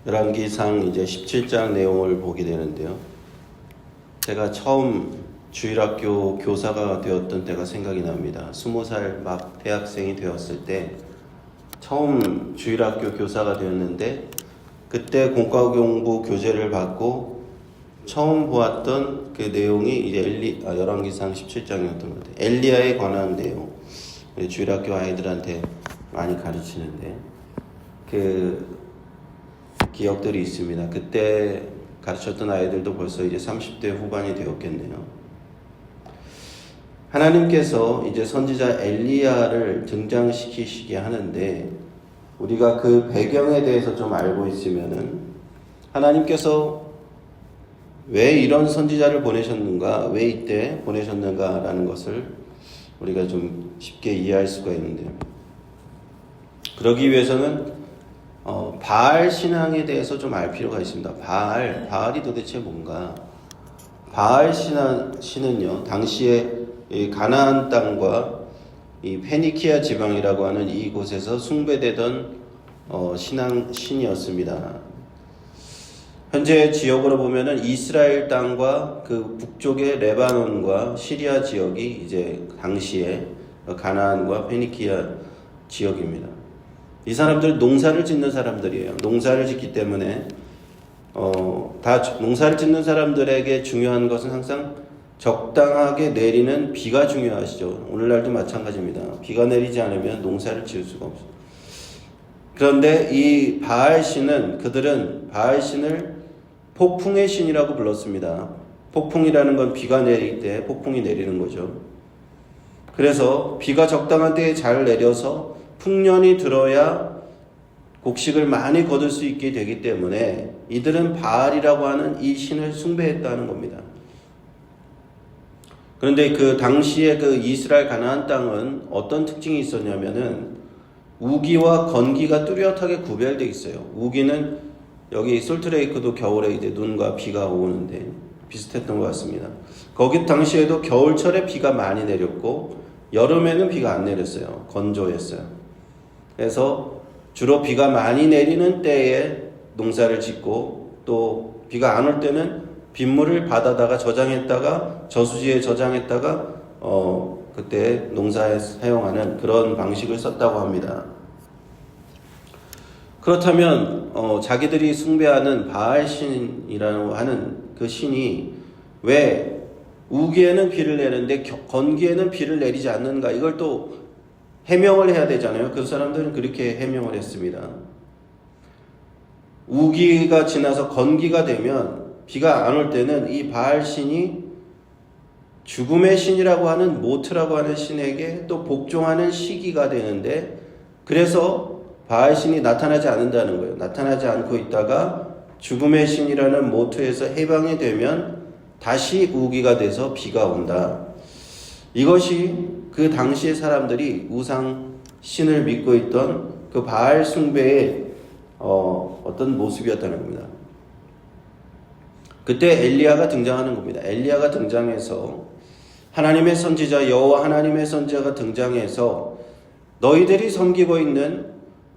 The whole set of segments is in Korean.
열왕기상 이제 17장 내용을 보게 되는데요. 제가 처음 주일학교 교사가 되었던 때가 생각이 납니다. 20살 막 대학생이 되었을 때 처음 주일학교 교사가 되었는데, 그때 공과공부 교재를 받고 처음 보았던 그 내용이 이제 열왕기상 17장이었던 것 같아요. 엘리야에 관한 내용. 주일학교 아이들한테 많이 가르치는데 그 기억들이 있습니다. 그때 가르쳤던 아이들도 벌써 이제 30대 후반이 되었겠네요. 하나님께서 이제 선지자 엘리야를 등장시키시게 하는데, 우리가 그 배경에 대해서 좀 알고 있으면은 하나님께서 왜 이런 선지자를 보내셨는가, 왜 이때 보내셨는가라는 것을 우리가 좀 쉽게 이해할 수가 있는데요. 그러기 위해서는 바알 신앙에 대해서 좀 알 필요가 있습니다. 바알이 도대체 뭔가? 바알 신은요, 당시에 이 가나안 땅과 이 페니키아 지방이라고 하는 이곳에서 숭배되던 신이었습니다. 현재 지역으로 보면은 이스라엘 땅과 그 북쪽의 레바논과 시리아 지역이 이제 당시에 가나안과 페니키아 지역입니다. 이 사람들은 농사를 짓는 사람들이에요. 농사를 짓기 때문에 다 농사를 짓는 사람들에게 중요한 것은 항상 적당하게 내리는 비가 중요하시죠. 오늘날도 마찬가지입니다. 비가 내리지 않으면 농사를 지을 수가 없어요. 그런데 이 바알 신은, 그들은 바알 신을 폭풍의 신이라고 불렀습니다. 폭풍이라는 건 비가 내릴 때 폭풍이 내리는 거죠. 그래서 비가 적당한 때에 잘 내려서 풍년이 들어야 곡식을 많이 거둘 수 있게 되기 때문에 이들은 바알이라고 하는 이 신을 숭배했다는 겁니다. 그런데 그 당시에 그 이스라엘 가나안 땅은 어떤 특징이 있었냐면은 우기와 건기가 뚜렷하게 구별되어 있어요. 우기는 여기 솔트레이크도 겨울에 이제 눈과 비가 오는데 비슷했던 것 같습니다. 거기 당시에도 겨울철에 비가 많이 내렸고 여름에는 비가 안 내렸어요. 건조했어요. 그래서 주로 비가 많이 내리는 때에 농사를 짓고, 또 비가 안 올 때는 빗물을 바다다가 저장했다가 저수지에 저장했다가 그때 농사에 사용하는 그런 방식을 썼다고 합니다. 그렇다면 자기들이 숭배하는 바알 신이라고 하는 그 신이 왜 우기에는 비를 내는데 건기에는 비를 내리지 않는가, 이걸 또 해명을 해야 되잖아요. 그 사람들은 그렇게 해명을 했습니다. 우기가 지나서 건기가 되면, 비가 안 올 때는 이 바알 신이 죽음의 신이라고 하는 모트라고 하는 신에게 또 복종하는 시기가 되는데, 그래서 바알 신이 나타나지 않는다는 거예요. 나타나지 않고 있다가 죽음의 신이라는 모트에서 해방이 되면 다시 우기가 돼서 비가 온다. 이것이 그 당시의 사람들이 우상 신을 믿고 있던 그 바알 숭배의 어떤 모습이었다는 겁니다. 그때 엘리야가 등장하는 겁니다. 엘리야가 등장해서 하나님의 선지자, 여호와 하나님의 선지자가 등장해서 너희들이 섬기고 있는,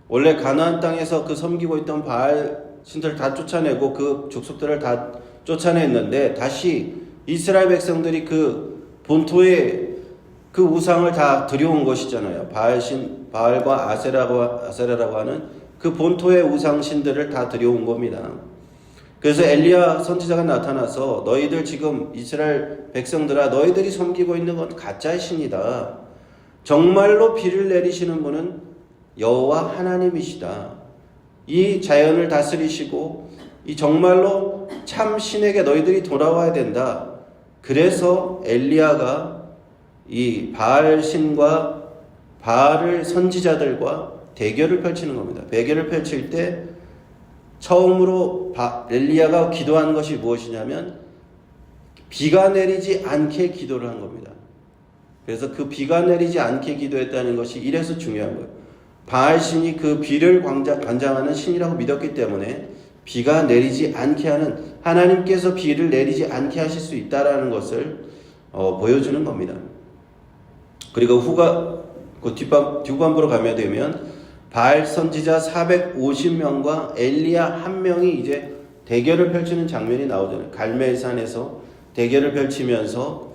원래 가나안 땅에서 그 섬기고 있던 바알 신들 다 쫓아내고 그 족속들을 다 쫓아냈는데, 다시 이스라엘 백성들이 그 본토에 그 우상을 다 들여온 것이잖아요. 바알과 아세라라고 하는 그 본토의 우상신들을 다 들여온 겁니다. 그래서 엘리야 선지자가 나타나서 너희들 지금 이스라엘 백성들아, 너희들이 섬기고 있는 건 가짜의 신이다. 정말로 비를 내리시는 분은 여호와 하나님이시다. 이 자연을 다스리시고 이 정말로 참 신에게 너희들이 돌아와야 된다. 그래서 엘리야가 이 바알 신과 바알 선지자들과 대결을 펼치는 겁니다. 대결을 펼칠 때 처음으로 엘리야가 기도한 것이 무엇이냐면 비가 내리지 않게 기도를 한 겁니다. 그래서 그 비가 내리지 않게 기도했다는 것이 이래서 중요한 거예요. 바알 신이 그 비를 관장하는 신이라고 믿었기 때문에 비가 내리지 않게 하는, 하나님께서 비를 내리지 않게 하실 수 있다라는 것을 보여주는 겁니다. 그리고 그 뒷반부로 가면 되면 바알 선지자 450명과 엘리야 1명이 이제 대결을 펼치는 장면이 나오잖아요. 갈멜산에서 대결을 펼치면서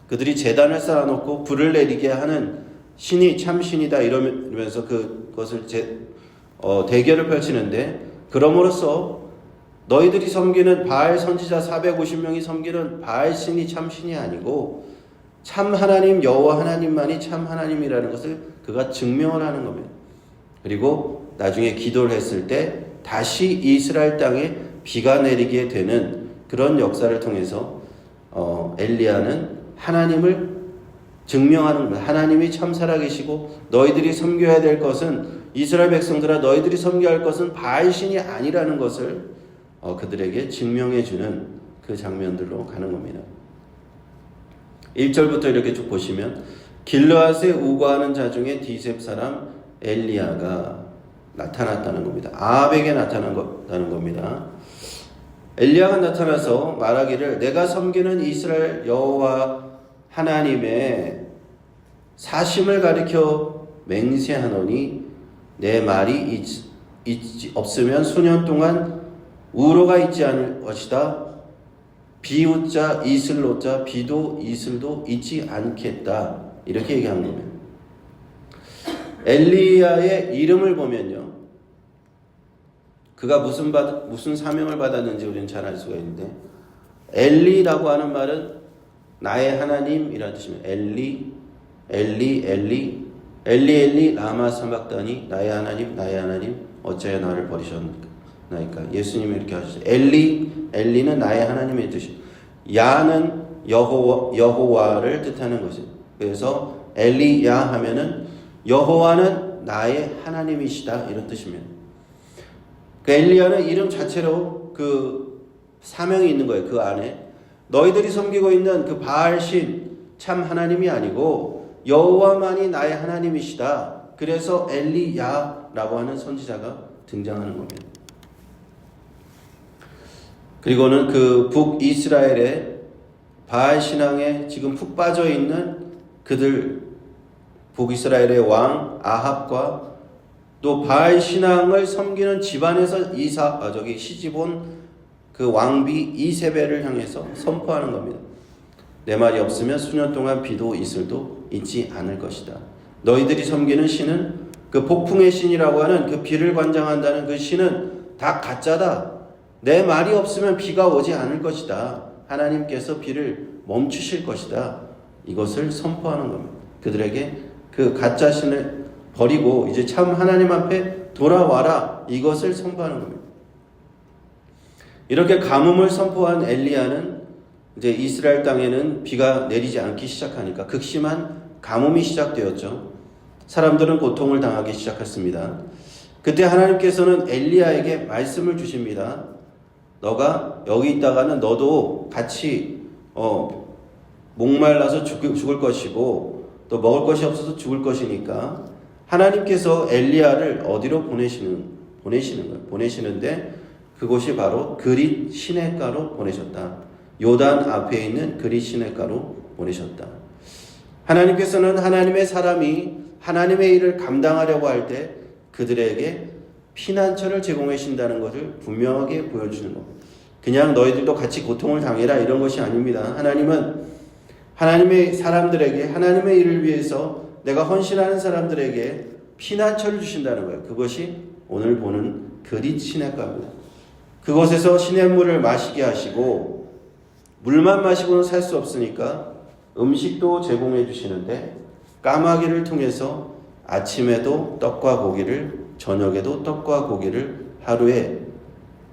그들이 제단을 쌓아놓고 불을 내리게 하는 신이 참신이다 이러면서 그것을 대결을 펼치는데, 그럼으로써 너희들이 섬기는 바알 선지자 450명이 섬기는 바알 신이 참신이 아니고 참 하나님 여호와 하나님만이 참 하나님이라는 것을 그가 증명을 하는 겁니다. 그리고 나중에 기도를 했을 때 다시 이스라엘 땅에 비가 내리게 되는 그런 역사를 통해서 엘리야는 하나님을 증명하는 거예요. 하나님이 참 살아계시고 너희들이 섬겨야 될 것은, 이스라엘 백성들아 너희들이 섬겨야 할 것은 바알신이 아니라는 것을 그들에게 증명해 주는 그 장면들로 가는 겁니다. 1절부터 이렇게 쭉 보시면 길르앗에 우거하는 자 중에 디셉 사람 엘리야가 나타났다는 겁니다. 아합에게 나타났다는 겁니다. 엘리야가 나타나서 말하기를 내가 섬기는 이스라엘 여호와 하나님의 사심을 가리켜 맹세하노니 내 말이 없으면 수년 동안 우로가 있지 않을 것이다. 비우자 이슬로자 비도 이슬도 있지 않겠다. 이렇게 얘기한 겁니다. 엘리야의 이름을 보면요, 그가 무슨 사명을 받았는지 우리는 잘 알 수가 있는데, 엘리라고 하는 말은 나의 하나님이라는 뜻입니다. 엘리 라마 사박다니, 나의 하나님 어찌하여 나를 버리셨나이까. 예수님이 이렇게 하셨어요. 엘리는 나의 하나님의 뜻이, 야는 여호와를 뜻하는 것이에요. 그래서 엘리야 하면은 여호와는 나의 하나님이시다 이런 뜻입니다. 그 엘리야는 이름 자체로 그 사명이 있는 거예요. 그 안에 너희들이 섬기고 있는 그 바알신 참 하나님이 아니고 여호와만이 나의 하나님이시다. 그래서 엘리야라고 하는 선지자가 등장하는 겁니다. 그리고는 그 북이스라엘의 바알 신앙에 지금 푹 빠져 있는 그들, 북이스라엘의 왕 아합과 또 바알 신앙을 섬기는 집안에서 시집온 그 왕비 이세벨을 향해서 선포하는 겁니다. 내 말이 없으면 수년 동안 비도 이슬도 있지 않을 것이다. 너희들이 섬기는 신은, 그 폭풍의 신이라고 하는 그 비를 관장한다는 그 신은 다 가짜다. 내 말이 없으면 비가 오지 않을 것이다. 하나님께서 비를 멈추실 것이다. 이것을 선포하는 겁니다. 그들에게 그 가짜 신을 버리고 이제 참 하나님 앞에 돌아와라. 이것을 선포하는 겁니다. 이렇게 가뭄을 선포한 엘리야는 이제 이스라엘 땅에는 비가 내리지 않기 시작하니까 극심한 가뭄이 시작되었죠. 사람들은 고통을 당하기 시작했습니다. 그때 하나님께서는 엘리야에게 말씀을 주십니다. 너가 여기 있다가는 너도 같이 목말라서 죽을 것이고 또 먹을 것이 없어서 죽을 것이니까 하나님께서 엘리야를 어디로 보내시는 거예요. 보내시는데 그곳이 바로 그릿 시내가로 보내셨다. 요단 앞에 있는 그릿 시내가로 보내셨다. 하나님께서는 하나님의 사람이 하나님의 일을 감당하려고 할 때 그들에게 피난처를 제공해 주신다는 것을 분명하게 보여주는 겁니다. 그냥 너희들도 같이 고통을 당해라 이런 것이 아닙니다. 하나님은 하나님의 사람들에게, 하나님의 일을 위해서 내가 헌신하는 사람들에게 피난처를 주신다는 거예요. 그것이 오늘 보는 그릿 시내가입니다. 그곳에서 시냇물을 마시게 하시고, 물만 마시고는 살 수 없으니까 음식도 제공해 주시는데, 까마귀를 통해서 아침에도 떡과 고기를, 저녁에도 떡과 고기를 하루에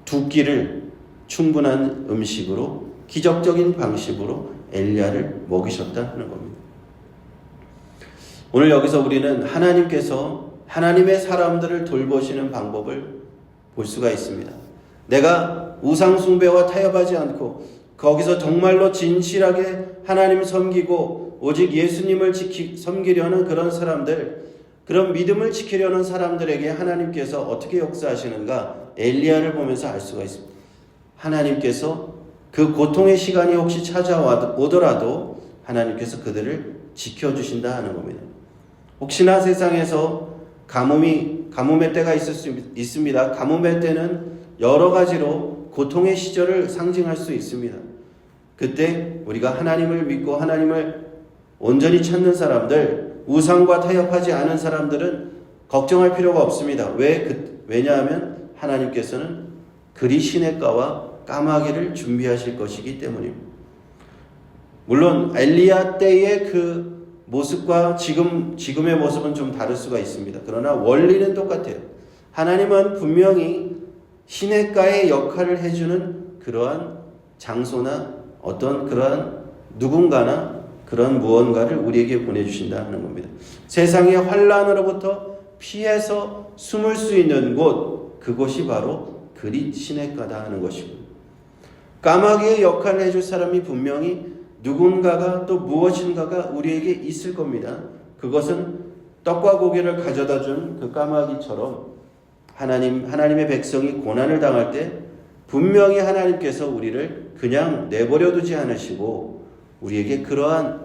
2끼를 충분한 음식으로, 기적적인 방식으로 엘리야를 먹이셨다는 겁니다. 오늘 여기서 우리는 하나님께서 하나님의 사람들을 돌보시는 방법을 볼 수가 있습니다. 내가 우상 숭배와 타협하지 않고 거기서 정말로 진실하게 하나님 섬기고 오직 예수님을 섬기려는 그런 사람들, 그런 믿음을 지키려는 사람들에게 하나님께서 어떻게 역사하시는가 엘리야를 보면서 알 수가 있습니다. 하나님께서 그 고통의 시간이 혹시 찾아오더라도 하나님께서 그들을 지켜주신다 하는 겁니다. 혹시나 세상에서 가뭄이 가뭄의 때가 있습니다. 가뭄의 때는 여러 가지로 고통의 시절을 상징할 수 있습니다. 그때 우리가 하나님을 믿고 하나님을 온전히 찾는 사람들, 우상과 타협하지 않은 사람들은 걱정할 필요가 없습니다. 왜냐하면 하나님께서는 그리 시냇가와 까마귀를 준비하실 것이기 때문입니다. 물론 엘리야 때의 그 모습과 지금의 모습은 좀 다를 수가 있습니다. 그러나 원리는 똑같아요. 하나님은 분명히 시냇가의 역할을 해주는 그러한 장소나 어떤 그러한 누군가나 그런 무언가를 우리에게 보내주신다는 겁니다. 세상의 환란으로부터 피해서 숨을 수 있는 곳, 그곳이 바로 그리 시냇가다 하는 것이고, 까마귀의 역할을 해줄 사람이 분명히 누군가가 또 무엇인가가 우리에게 있을 겁니다. 그것은 떡과 고기를 가져다 준 그 까마귀처럼 하나님의 백성이 고난을 당할 때 분명히 하나님께서 우리를 그냥 내버려 두지 않으시고 우리에게 그러한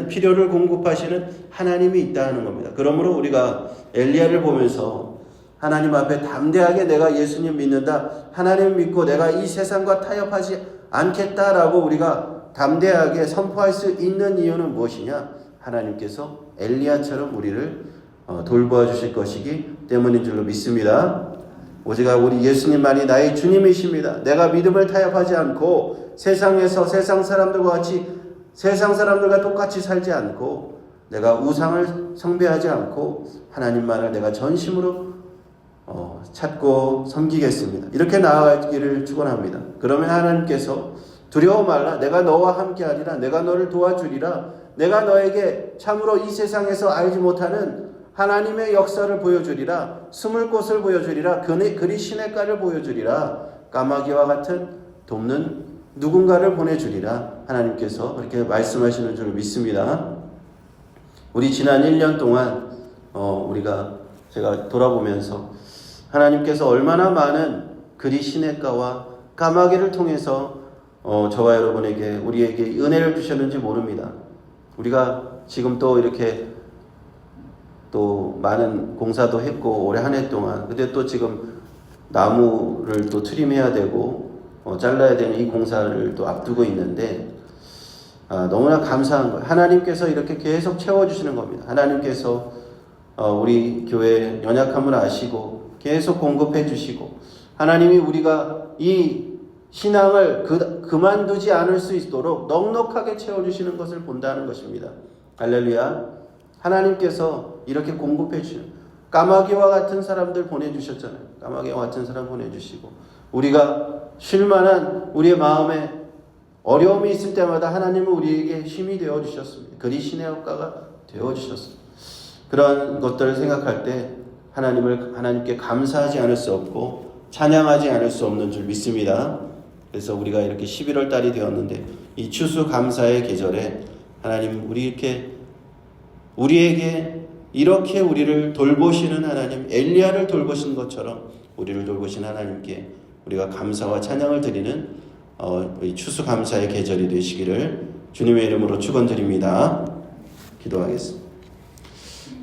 필요를 공급하시는 하나님이 있다는 겁니다. 그러므로 우리가 엘리야를 보면서 하나님 앞에 담대하게 내가 예수님 믿는다, 하나님 믿고 내가 이 세상과 타협하지 않겠다라고 우리가 담대하게 선포할 수 있는 이유는 무엇이냐? 하나님께서 엘리야처럼 우리를 돌보아 주실 것이기 때문인 줄로 믿습니다. 오직 우리 예수님만이 나의 주님이십니다. 내가 믿음을 타협하지 않고 세상에서 세상 사람들과 똑같이 살지 않고 내가 우상을 숭배하지 않고 하나님만을 내가 전심으로 찾고 섬기겠습니다. 이렇게 나아가기를 축원합니다. 그러면 하나님께서 두려워 말라, 내가 너와 함께하리라, 내가 너를 도와주리라, 내가 너에게 참으로 이 세상에서 알지 못하는 하나님의 역사를 보여주리라, 숨을 곳을 보여주리라, 그리 시냇가를 보여주리라, 까마귀와 같은 돕는 누군가를 보내주리라. 하나님께서 그렇게 말씀하시는 줄 믿습니다. 우리 지난 1년 동안 제가 돌아보면서 하나님께서 얼마나 많은 그리 시냇가와 까마귀를 통해서 저와 여러분에게 우리에게 은혜를 주셨는지 모릅니다. 우리가 지금 또 이렇게 또 많은 공사도 했고 올해 한 해 동안, 근데 또 지금 나무를 또 트림해야 되고 잘라야 되는 이 공사를 또 앞두고 있는데 너무나 감사한 거예요. 하나님께서 이렇게 계속 채워주시는 겁니다. 하나님께서 우리 교회 연약함을 아시고 계속 공급해 주시고, 하나님이 우리가 이 신앙을 그만두지 않을 수 있도록 넉넉하게 채워주시는 것을 본다는 것입니다. 할렐루야. 하나님께서 이렇게 공급해 주시는, 까마귀와 같은 사람들 보내주셨잖아요. 까마귀와 같은 사람 보내주시고, 우리가 쉴만한 우리의 마음에 어려움이 있을 때마다 하나님은 우리에게 힘이 되어주셨습니다. 그리 시냇가가 되어주셨습니다. 그런 것들을 생각할 때 하나님께 감사하지 않을 수 없고 찬양하지 않을 수 없는 줄 믿습니다. 그래서 우리가 이렇게 11월 달이 되었는데 이 추수감사의 계절에 하나님 우리에게 이렇게 우리를 돌보시는 하나님, 엘리야를 돌보신 것처럼 우리를 돌보신 하나님께 우리가 감사와 찬양을 드리는 이 추수감사의 계절이 되시기를 주님의 이름으로 축원드립니다. 기도하겠습니다.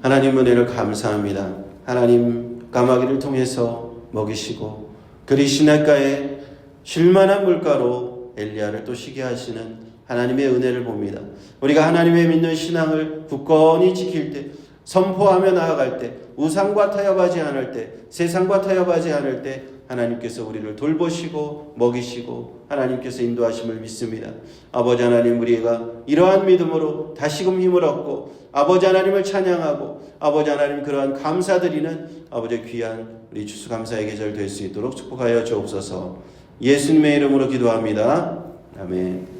하나님 은혜를 감사합니다. 하나님 까마귀를 통해서 먹이시고 그리 시냇가에 쉴만한 물가로 엘리야를 또 쉬게 하시는 하나님의 은혜를 봅니다. 우리가 하나님의 믿는 신앙을 굳건히 지킬 때, 선포하며 나아갈 때, 우상과 타협하지 않을 때, 세상과 타협하지 않을 때 하나님께서 우리를 돌보시고 먹이시고 하나님께서 인도하심을 믿습니다. 아버지 하나님, 우리가 이러한 믿음으로 다시금 힘을 얻고 아버지 하나님을 찬양하고 아버지 하나님 그러한 감사드리는 아버지 귀한 우리 추수감사의 계절 될 수 있도록 축복하여 주옵소서. 예수님의 이름으로 기도합니다. 아멘.